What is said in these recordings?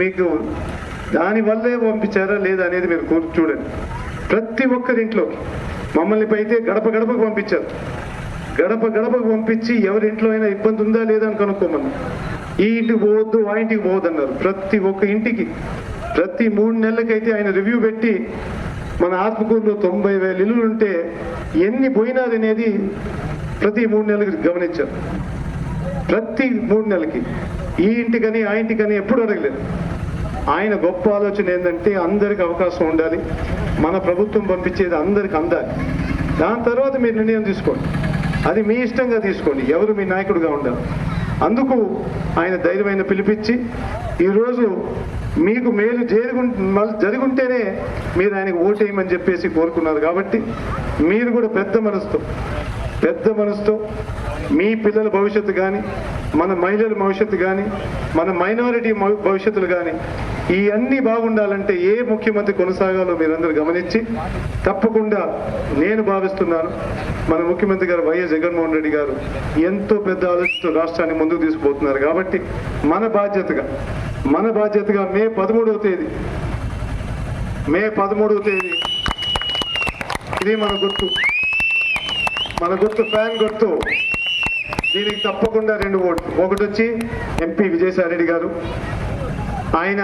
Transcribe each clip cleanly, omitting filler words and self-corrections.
మీకు దానివల్లే పంపించారా లేదా అనేది మీరు చూడండి. ప్రతి ఒక్కరింట్లో మమ్మల్ని అయితే గడప గడపకు పంపించారు. గడప గడపకు పంపించి ఎవరింట్లో అయినా ఇబ్బంది ఉందా లేదా అని కనుక్కోమని, ఈ ఇంటికి పోవద్దు ఆ ఇంటికి పోవద్దు అన్నారు. ప్రతి ఒక్క ఇంటికి ప్రతి 3 నెలలకైతే ఆయన రివ్యూ పెట్టి మన ఆత్మకూరులో 90,000 ఇల్లులు ఉంటే ఎన్ని పోయినాది అనేది ప్రతి 3 నెలలకు గమనించారు. ప్రతి 3 నెలలకి ఈ ఇంటికని ఆ ఇంటికని ఎప్పుడు అడగలేదు. ఆయన గొప్ప ఆలోచన ఏంటంటే అందరికి అవకాశం ఉండాలి, మన ప్రభుత్వం పంపించేది అందరికి అందాలి. దాని తర్వాత మీరు నిర్ణయం తీసుకోండి, అది మీ ఇష్టంగా తీసుకోండి, ఎవరు మీ నాయకుడిగా ఉండాలి. అందుకు ఆయన ధైర్యమైన పిలిపించి ఈరోజు మీకు మేలు జరుగుంటేనే మీరు ఆయనకు ఓటేయమని చెప్పేసి కోరుకున్నారు. కాబట్టి మీరు కూడా పెద్ద మనసుతో మీ పిల్లల భవిష్యత్తు కానీ, మన మహిళల భవిష్యత్తు కానీ, మన మైనారిటీ భవిష్యత్తులు కానీ ఇవన్నీ బాగుండాలంటే ఏ ముఖ్యమంత్రి కొనసాగాలో మీరందరూ గమనించి తప్పకుండా నేను భావిస్తున్నాను మన ముఖ్యమంత్రి గారు వైఎస్ జగన్మోహన్ రెడ్డి గారు ఎంతో పెద్ద ఆలోచనతో రాష్ట్రాన్ని ముందుకు తీసుకుపోతున్నారు. కాబట్టి మన బాధ్యతగా మే 13వ తేదీ ఇది మన గుర్తు ఫ్యాన్ గుర్తు. దీనికి తప్పకుండా 2 ఓట్లు. ఒకటి వచ్చి ఎంపీ విజయసాయిరెడ్డి గారు, ఆయన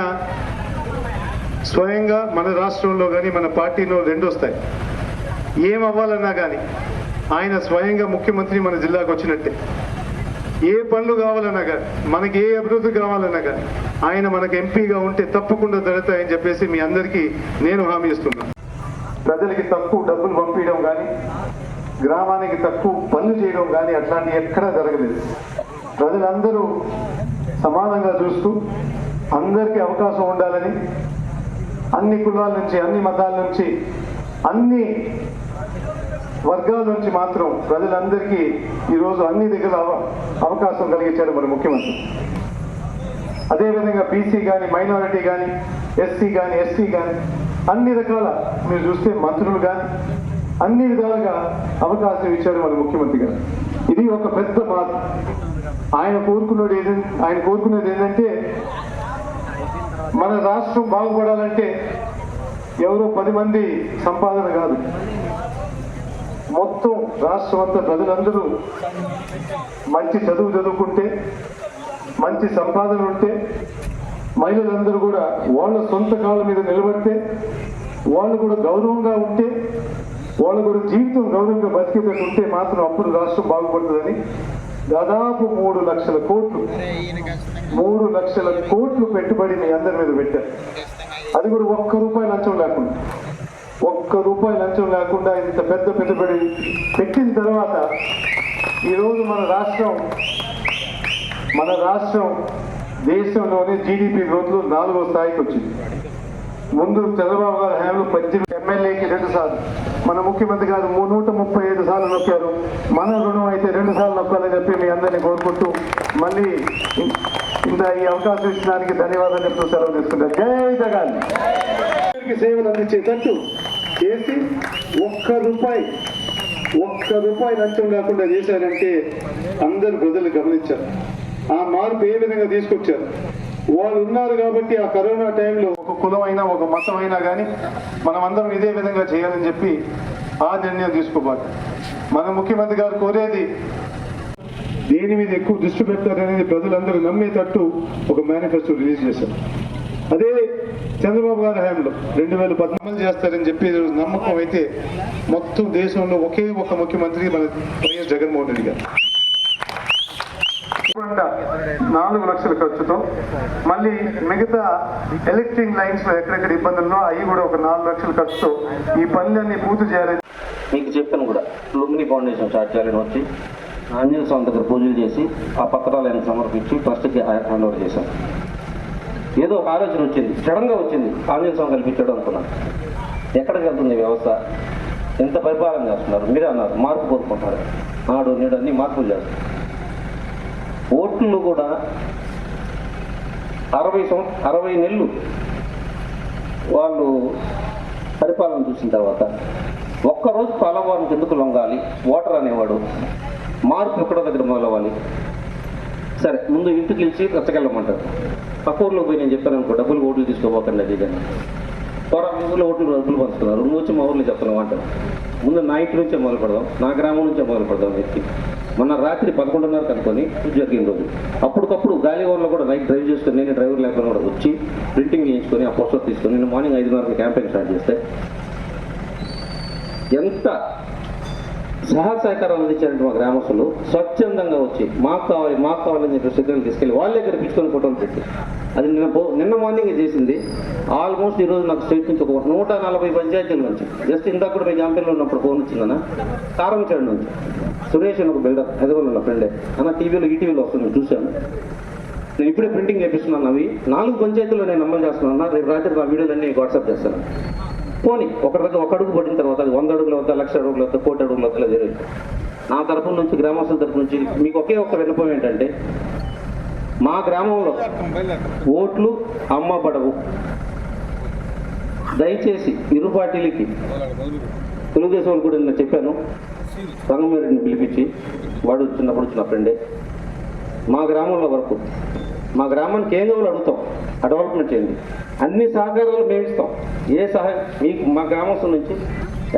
స్వయంగా మన రాష్ట్రంలో కానీ మన పార్టీలో 2 వస్తాయి. ఏమవ్వాలన్నా కానీ ఆయన స్వయంగా ముఖ్యమంత్రి మన జిల్లాకు వచ్చినట్టే. ఏ పనులు కావాలన్నా కానీ, మనకి ఏ అభివృద్ధి కావాలన్నా కానీ ఆయన మనకు ఎంపీగా ఉంటే తప్పకుండా జరుగుతాయని చెప్పేసి మీ అందరికీ నేను హామీ ఇస్తున్నాను. ప్రజలకి తక్కువ డబ్బులు పంపించడం కానీ, గ్రామానికి తక్కువ పనులు చేయడం కానీ అట్లాంటివి ఎక్కడా జరగలేదు. ప్రజలందరూ సమానంగా చూస్తూ అందరికీ అవకాశం ఉండాలని అన్ని కులాల నుంచి, అన్ని మతాల నుంచి, అన్ని వర్గాల నుంచి మాత్రం ప్రజలందరికీ ఈరోజు అన్ని దగ్గర అవకాశం కలిగించాడు మన ముఖ్యమంత్రి. అదేవిధంగా బీసీ కానీ, మైనారిటీ కానీ, ఎస్సీ కానీ, ఎస్టీ కానీ అన్ని రకాల మీరు చూస్తే మంత్రులు కానీ అన్ని విధాలుగా అవకాశం ఇచ్చాడు మన ముఖ్యమంత్రి గారు. ఇది ఒక పెద్ద మార్పు. ఆయన కోరుకునేది ఏంటంటే మన రాష్ట్రం బాగుపడాలంటే ఎవరో 10 మంది సంపాదన కాదు, మొత్తం రాష్ట్రం అంతా ప్రజలందరూ మంచి చదువుకుంటే, మంచి సంపాదన ఉంటే, మహిళలందరూ కూడా వాళ్ళ సొంత కాళ్ళ మీద నిలబడితే, వాళ్ళు కూడా గౌరవంగా ఉంటే, వాళ్ళు కూడా జీవితం గౌరవంగా బతికేటట్టు ఉంటే మాత్రం అప్పుడు రాష్ట్రం బాగుపడుతుందని దాదాపు 3 లక్షల కోట్లు పెట్టుబడి మీ అందరి మీద పెట్టారు. అది కూడా ఒక్క రూపాయి లంచం లేకుండా ఇంత పెద్ద పెట్టుబడి పెట్టిన తర్వాత ఈరోజు మన రాష్ట్రం దేశంలోనే జీడిపి గ్రోత్లో 4వ స్థాయికి వచ్చింది. ముందు చంద్రబాబు గారు హయాంలో 18 ఎమ్మెల్యేకి 2 సార్లు, మన ముఖ్యమంత్రి గారు 135 సార్లు నొక్కారు. మన రుణం అయితే 2 సార్లు నొక్కాలని చెప్పి మీ అందరినీ కోరుకుంటూ మళ్ళీ ఇంత ఈ అవకాశం ఇచ్చడానికి ధన్యవాదాలు చెప్తూ సెలవు తీసుకుంటారు. జై జగన్. సేవలు అందించేటట్టు చేసి ఒక్క రూపాయి లంచం లేకుండా చేశారంటే అందరు ప్రజలు గమనించారు. ఆ మార్పు ఏ విధంగా తీసుకొచ్చారు. వాళ్ళు ఉన్నారు కాబట్టి ఆ కరోనా టైంలో ఒక కులమైనా ఒక మతం అయినా కానీ మనం అందరం ఇదే విధంగా చేయాలని చెప్పి ఆ నిర్ణయం తీసుకోవాలి. మన ముఖ్యమంత్రి గారు కోరేది దేని మీద ఎక్కువ దృష్టి పెడతారనేది ప్రజలందరూ నమ్మేటట్టు ఒక మేనిఫెస్టో రిలీజ్ చేశారు. అదే చంద్రబాబు గారి హయాంలో 2014 చేస్తారని చెప్పి నమ్మకం అయితే మొత్తం దేశంలో ఒకే ఒక ముఖ్యమంత్రి మన వైఎస్ జగన్మోహన్ రెడ్డి గారు. 4 లక్షల ఖర్చుతో మళ్ళీ మిగతా ఎలక్ట్రిక్ లైన్స్ లో ఎక్కడెక్కడ ఇబ్బందుల్లో అవి కూడా ఒక 4 లక్షల ఖర్చుతో ఈ పనులన్నీ పూర్తి చేయాలని మీకు చెప్పాను. కూడా లుంబిని ఫౌండేషన్ స్టార్ట్ చేయాలని వచ్చి ఆంజనేయ స్వామి దగ్గర పూజలు చేసి ఆ పత్రాలను సమర్పించి ట్రస్ట్కి హ్యాండ్ ఓవర్ చేశాను. ఏదో ఒక ఆలోచన వచ్చింది, సడన్గా వచ్చింది, ఆంజనేయ స్వామి కల్పించడం అనుకున్నాను. ఎక్కడికి వెళ్తుంది వ్యవస్థ, ఎంత పరిపాలన చేస్తున్నారు, మీరే అన్నారు మార్పు కోరుకుంటున్నారు, నాడు నేడు అన్ని మార్పులు చేస్తారు. ఓట్లు కూడా 60 నెలలు వాళ్ళు పరిపాలన చూసిన తర్వాత ఒక్కరోజు పాలవానికి ఎందుకు లొంగాలి, ఓటర్ అనేవాడు మార్పు ఎక్కడో దగ్గర మొదలవ్వాలి. సరే ముందు ఇంటికి పిలిచి రచ్చకెళ్ళమంటారు. పక్క ఊర్లో పోయి నేను చెప్పాను అనుకో, డబ్బులు ఓట్లు తీసుకోపోకండి అది కానీ పోరా, మీ ఊళ్ళో ఓట్లు డబ్బులు పంచుతున్నారు, నువ్వు వచ్చి మా ఊర్లో చెప్తున్నావు అంటారు. ముందు నా ఇంటి నుంచే మొదలు పెడదాం, నా గ్రామం నుంచే మొదలు పెడదాం వ్యక్తి. మొన్న రాత్రి 11:30 అనుకొని జరిగిన రోజు అప్పటికప్పుడు గాలివాన్లో కూడా నైట్ డ్రైవ్ చేసుకొని నేను డ్రైవర్ లేకుండా కూడా వచ్చి ప్రింటింగ్ చేయించుకొని ఆ పోస్టర్ తీసుకొని నేను మార్నింగ్ 5:30 క్యాంపెయిన్ స్టార్ట్ చేస్తే ఎంత సహాయ సహకారాలు అందించారంటే మా గ్రామస్తులు స్వచ్ఛందంగా వచ్చి మాకు కావాలని చెప్పి సిగ్నల్ తీసుకెళ్ళి వాళ్ళే కనిపించుకొని ఫోటోలు పెట్టి అది నిన్న మార్నింగ్ చేసింది. ఆల్మోస్ట్ ఈరోజు నాకు స్టేట్ నుంచి ఒక 140 పంచాయతీల నుంచి జస్ట్ ఇందాక కూడా మీ క్యాంపెయిన్లో ఉన్నప్పుడు ఫోన్ వచ్చిందన్న కారంచేడు నుంచి సురేష్ అని ఒక బిల్డర్ హైదరాబాద్ ఉన్న ఫ్రెండే అన్న టీవీలో ఈటీవీలో వస్తుంది చూశాను, నేను ఇప్పుడే ప్రింటింగ్ చేపిస్తున్నాను, అవి 4 పంచాయతీల్లో నేను అమలు చేస్తున్నాను, రేపు రాత్రి నా వీడియోలన్నీ వాట్సాప్ చేస్తాను. పోనీ ఒక అడుగు పడిన తర్వాత అది 100 అడుగులు వద్ద, 1,00,000 అడుగులు వద్ద, 1,00,00,000 అడుగులు వద్ద జరిగింది. నా తరఫు నుంచి గ్రామస్తుల తరఫు నుంచి మీకు ఒకే ఒక్క విన్నపం ఏంటంటే మా గ్రామంలో ఓట్లు అమ్మబడవు. దయచేసి ఇరు పార్టీలకి తెలుగుదేశం వాళ్ళు కూడా నేను చెప్పాను, రంగమేరెడ్డిని పిలిపించి వాడు చిన్నప్పుడు వచ్చిన ఫ్రెండే, మా గ్రామంలో వరకు మా గ్రామానికి ఏం కావాలో అడుగుతాం, ఆ డెవలప్మెంట్ చేయండి, అన్ని సహకారాలు మేము ఇస్తాం. ఏ సహాయం మీకు మా గ్రామస్తుల నుంచి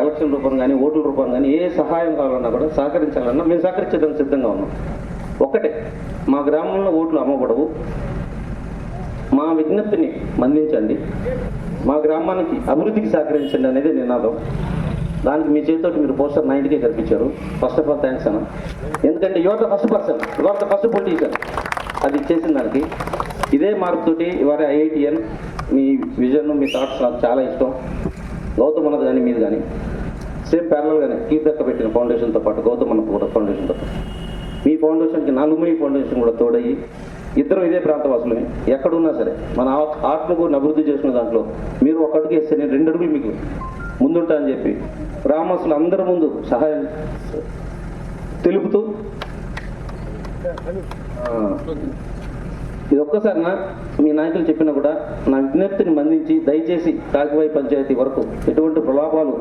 ఎలక్షన్ రూపం కానీ ఓట్ల రూపం కానీ ఏ సహాయం కావాలన్నా కూడా సహకరించాలన్నా మేము సహకరించడానికి సిద్ధంగా ఉన్నాం. ఒకటే, మా గ్రామంలో ఓట్లు అమ్మబడవు, మా విజ్ఞప్తిని మన్నించండి, మా గ్రామానికి అభివృద్ధికి సహకరించండి అనేది నినాదం. దానికి మీ చేతితోటి మీరు పోస్టర్ 90కే కనిపించారు. ఫస్ట్ ఆఫ్ ఆల్ థ్యాంక్స్ అన్న, ఎందుకంటే your the first person, your the first politician. అది చేసిన దానికి ఇదే మార్పుతోటి ఇవాళ ఐఐటిఎన్ మీ విజన్ మీ థాట్స్ నాకు చాలా ఇష్టం. గౌతమ్ అన్నది కానీ మీది కానీ సేమ్ ప్యారలల్గానే కీర్తక్క పెట్టిన ఫౌండేషన్తో పాటు గౌతమ్ అన్న కూడా ఫౌండేషన్తో పాటు మీ ఫౌండేషన్కి నా లుంబిని ఫౌండేషన్ కూడా తోడయ్యి ఇద్దరం ఇదే ప్రాంతవాసులమే, ఎక్కడున్నా సరే మన ఆత్మకు అభివృద్ధి చేసుకున్న దాంట్లో మీరు ఒక అడుగు వేస్తే నేను 2 అడుగులు మీకు ముందుంటా అని చెప్పి గ్రామస్తులు అందరి ముందు సహాయం తెలుపుతూ ఇది ఒక్కసారి మీ నాయకులు చెప్పినా కూడా నా విజ్ఞప్తిని మన్నించి దయచేసి కాకివాయి పంచాయతీ వరకు ఎటువంటి ప్రలాపాలు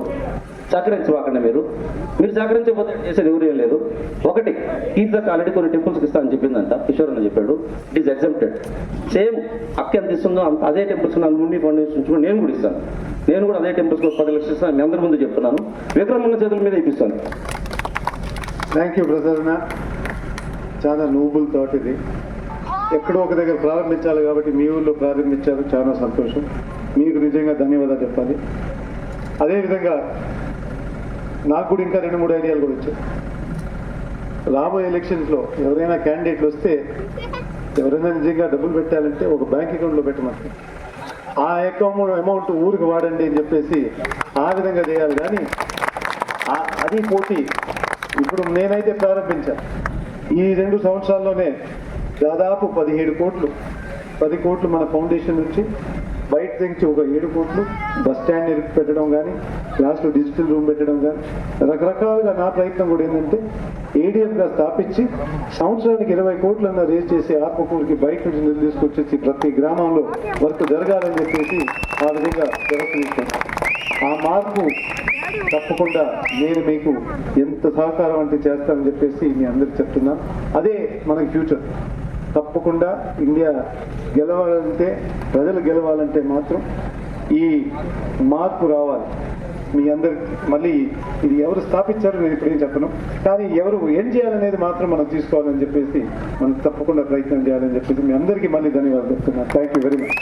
సహకరించవాకండి. మీరు సహకరించకపోతే చేసేది ఎవరేం లేదు. ఒకటి, కీర్తక ఆల్రెడీ కొన్ని టెంపుల్స్కి ఇస్తానని చెప్పిందంట, కిషోర్ అని చెప్పాడు, ఇట్ ఈస్ ఎగ్జామ్టెడ్. సేమ్ అక్క ఎంత ఇస్తుందో అదే టెంపుల్స్ లుంబిని ఫౌండేషన్ నుంచి నేను కూడా ఇస్తాను. నేను కూడా అదే టెంపుల్స్కి 10 లక్షలు ఇస్తాను. మీ అందరి ముందు చెప్తున్నాను, విక్రమన్న చేతుల మీద ఇప్పిస్తాను. థ్యాంక్ యూ బ్రదర్ అన్న, చాలా నోబుల్ థాట్ ఇది. ఎక్కడో ఒక దగ్గర ప్రారంభించాలి కాబట్టి మీ ఊళ్ళో ప్రారంభించారు, చాలా సంతోషం. మీకు నిజంగా ధన్యవాదాలు చెప్పాలి. అదేవిధంగా నాకు కూడా ఇంకా 2-3 ఐడియాలు కూడా వచ్చాయి. రాబోయే ఎలక్షన్స్లో ఎవరైనా క్యాండిడేట్లు వస్తే ఎవరైనా నిజంగా డబ్బులు పెట్టాలంటే ఒక బ్యాంక్ అకౌంట్లో పెట్టమంటారు, ఆ అమౌంట్ ఊరికి వాడండి అని చెప్పేసి ఆ విధంగా చేయాలి. కానీ అది పోటీ. ఇప్పుడు నేనైతే ప్రారంభించాను ఈ 2 సంవత్సరాల్లోనే దాదాపు 17 కోట్లు, 10 కోట్లు మన ఫౌండేషన్ నుంచి, బయట నుంచి ఒక 7 కోట్లు బస్ స్టాండ్ పెట్టడం కానీ, క్లాస్లో డిజిటల్ రూమ్ పెట్టడం కానీ, రకరకాలుగా నా ప్రయత్నం కూడా ఏంటంటే ఏడిఎంగా స్థాపించి సంవత్సరానికి 20 కోట్లన్నా రేజ్ చేసి ఆత్మకూరుకి బయట నుంచి నిధులు తీసుకొచ్చేసి ప్రతి గ్రామంలో వర్క్ జరగాలని చెప్పేసి ఆ విధంగా ప్రయత్నిస్తాం. ఆ మార్పు తప్పకుండా నేను మీకు ఎంత సహకారం అంటే చేస్తానని చెప్పేసి మీ అందరికి చెప్తున్నాను. అదే మనకి ఫ్యూచర్. తప్పకుండా ఇండియా గెలవాలంటే, ప్రజలు గెలవాలంటే మాత్రం ఈ మార్పు రావాలి. మీ అందరికి మళ్ళీ ఇది ఎవరు స్థాపించారో నేను ఇప్పుడేం చెప్పను, కానీ ఎవరు ఏం చేయాలనేది మాత్రం మనం తీసుకోవాలని చెప్పేసి మనం తప్పకుండా ప్రయత్నం చేయాలని చెప్పేసి మీ అందరికీ మళ్ళీ ధన్యవాదాలు చెప్తున్నాను. Thank you very much.